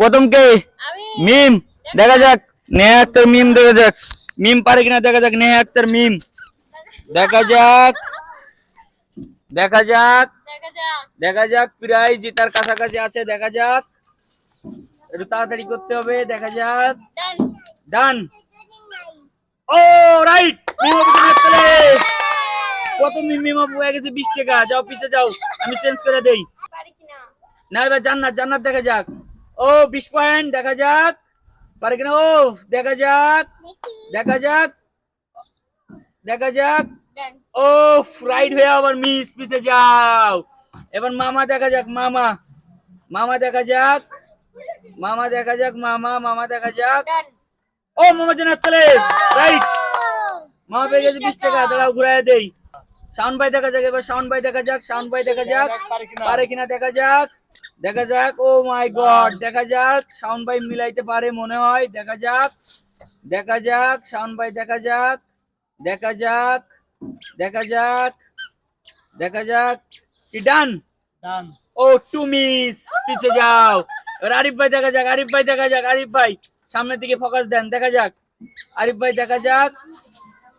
প্রথম কে? মিম। দেখা যাক নেহা আক্তার মিম, দেখা যাক মিম পারে কিনা, দেখা যাক নেহা আক্তার মিম, দেখা যাক দেখা যাক দেখা যাক প্রায় জিতার কাছাকাছি আছে, দেখা যাক একটু তাড়াতাড়ি করতে হবে, দেখা যাক। ডান। ও রাইট, মিম আপু চলে। প্রথম মিম আপু হয়ে গেছে 20 টাকা। যাও পিছে যাও, আমি চেঞ্জ করে দেই। না এবার জান্নাত, জান্নাত দেখা যাক। ও 20 পয়েন্ট, দেখা যাক পারে কিনা। ও দেখা যাক, দেখা যাক, দেখা যাক। ও রাইট হয়ে আবার মিস, পিছে যাও। এবার মামা দেখা যাক, মামা, মামা দেখা যাক, মামা দেখা যাক, মামা, মামা দেখা যাক। ও মামা জান্নাত চলে। রাইট, মামা পেয়ে গেছে 20 টাকা। দাঁড়াও ঘুরাই দেই। শাওন ভাই দেখা যাক, এবার শাওন ভাই দেখা যাক, শাওন ভাই দেখা যাক পারে কিনা, দেখা যাক, দেখা যাক। ও মাই গড, দেখা যাক শাওন ভাই মিলাইতে পারে মনে হয়, দেখা যাক, দেখা যাক শাওন ভাই, দেখা যাক, দেখা যাক, দেখা যাক, দেখা যাক। কি ডান? ডান। ও টু মিস, পিছে যাও। এবার আরিফ ভাই দেখা যাক, আরিফ ভাই দেখা যাক, আরিফ ভাই সামনের দিকে ফোকাস দেন, দেখা যাক আরিফ ভাই, দেখা যাক,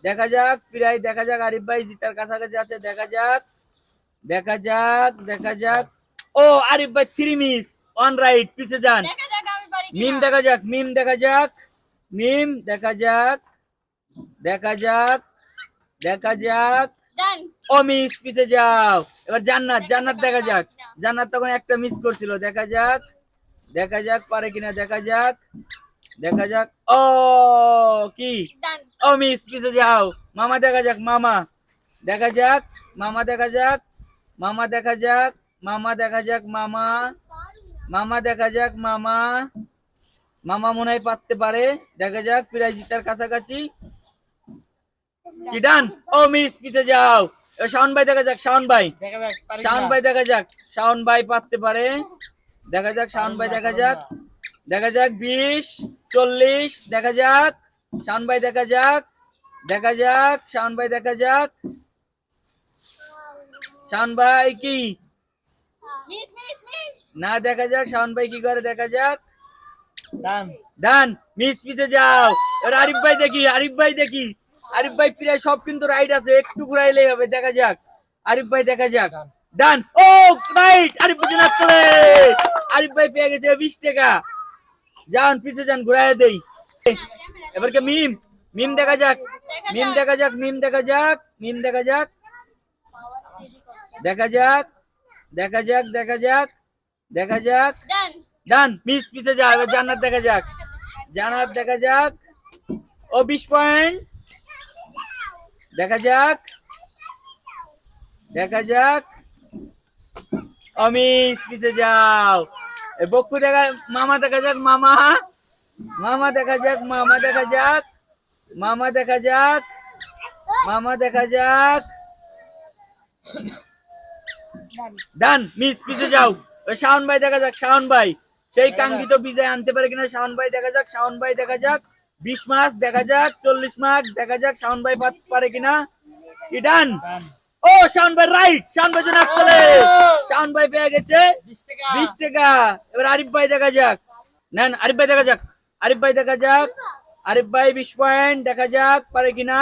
দেখা যাক প্রায়, দেখা যাক আরিফ ভাই জিতার কাছাকাছি আছে, দেখা যাক, দেখা যাক, দেখা যাক। ও আরিফ ভাই 3 মিস, 1 রাইট, পিছে যান। মিম দেখা যাক, মিম দেখা যাক, মিম দেখা যাক, দেখা যাক, দেখা যাক। ও মিস, পিছে যাও। এবার জান্নাত, জান্নাত দেখা যাক, জান্নাত তখন একটা মিস করছিল, দেখা যাক, দেখা যাক পারে কিনা, দেখা যাক, দেখা যাক। ও কি? ও মিস, পিছে যাও। মামা দেখা যাক, মামা দেখা যাক, মামা দেখা যাক, মামা দেখা যাক, মামা দেখা যাক, মামা, মামা দেখা যাক, মামা, মামা মনে হয় পারতে পারে, দেখা যাক প্রায় জিতার কাছাকাছি। কি ডান? ও মিস, পিছে যাও। শাওন ভাই দেখা যাক, শাওন ভাই, শাওন ভাই দেখা যাক, শাওন ভাই পারতে পারে, দেখা যাক শাওন ভাই, দেখা যাক, দেখা যাক 20 40, দেখা যাক শাওন ভাই, দেখা যাক, দেখা যাক শাওন ভাই, দেখা যাক শাওন ভাই কি না, দেখা যাক শাওন ভাই কি করে, দেখা যাক। ডান, ডান মিস, পিছে যাও। এবার আরিফ ভাই দেখি, আরিফ ভাই দেখি, আরিফ ভাই প্রায় সব কিন্তু রাইট আছে, একটু ঘুরাইলেই হবে, দেখা যাক আরিফ ভাই, দেখা যাক। ডান। ও রাইট, আরিফ ভাই না চলে। আরিফ ভাই পেয়ে গেছে 20 টাকা। যান পিছে যান, ঘুরাই দেই। এবার কে? মিম, মিম দেখা যাক, মিম দেখা যাক, মিম দেখা যাক, মিম দেখা যাক, দেখা যাক, দেখা যাক, দেখা যাক, দেখা যাক। ডান মিস, পিছে যাও। এবার জান্নাত দেখা যাক, জান্নাত দেখা যাক। ও 20 পয়েন্ট, দেখা যাক, দেখা যাক। ও মিস, পিছে যাও। বক্কু দেখা, মামা দেখা যাক, মামা, মামা দেখা যাক, মামা দেখা যাক, মামা দেখা যাক, মামা দেখা যাক। ডান মিস, পিছে যাও। শাওন ভাই দেখা যাক, শাওন ভাই সেই কাঙ্ক্ষিত বিজয় আনতে পারে কিনা, শাওন ভাই দেখা যাক, শাওন ভাই দেখা যাক 20 মার্কস, দেখা যাক 40 মার্কস, দেখা যাক শাওন ভাই পারে কিনা। কি ডান? ও শাওন ভাই রাইট, শাওন ভাই জন্য চলে। শাওন ভাই পেয়ে গেছে 20 টাকা। এবার আরিফ ভাই দেখা যাক, নেন আরিফ ভাই দেখা যাক, আরিফ ভাই দেখা যাক, আরিফ ভাই 20 পয়েন্ট, দেখা যাক পারে কিনা।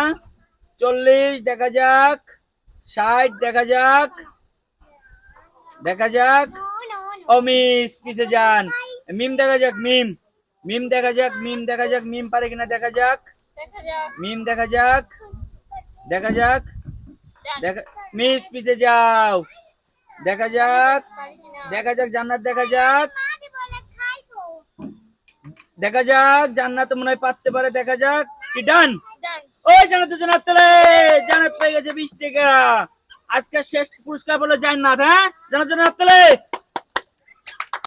40 দেখা যাক, 60 দেখা যাক, দেখা যাক। ও মিস, পিছে যান। মিম দেখা যাক, মিম, মিম দেখা যাক, মিম দেখা যাক, মিম পারে কিনা, দেখা যাক, মিম দেখা যাক, দেখা যাক, দেখা। মিস, পিছে যাও, দেখা যাক, দেখা যাক জান্নাত দেখা যাক, দেখা যাক জান্নাত মনে হয় পারতে পারে, দেখা যাক। কি ডান? ওই জান্নাত, জান্নাত চলে। জান্নাত পেয়ে গেছে 20 টাকা। আজকের শেষ পুরস্কার হলো জান্নাত। হ্যাঁ জান্নাত, জান্নাত চলে।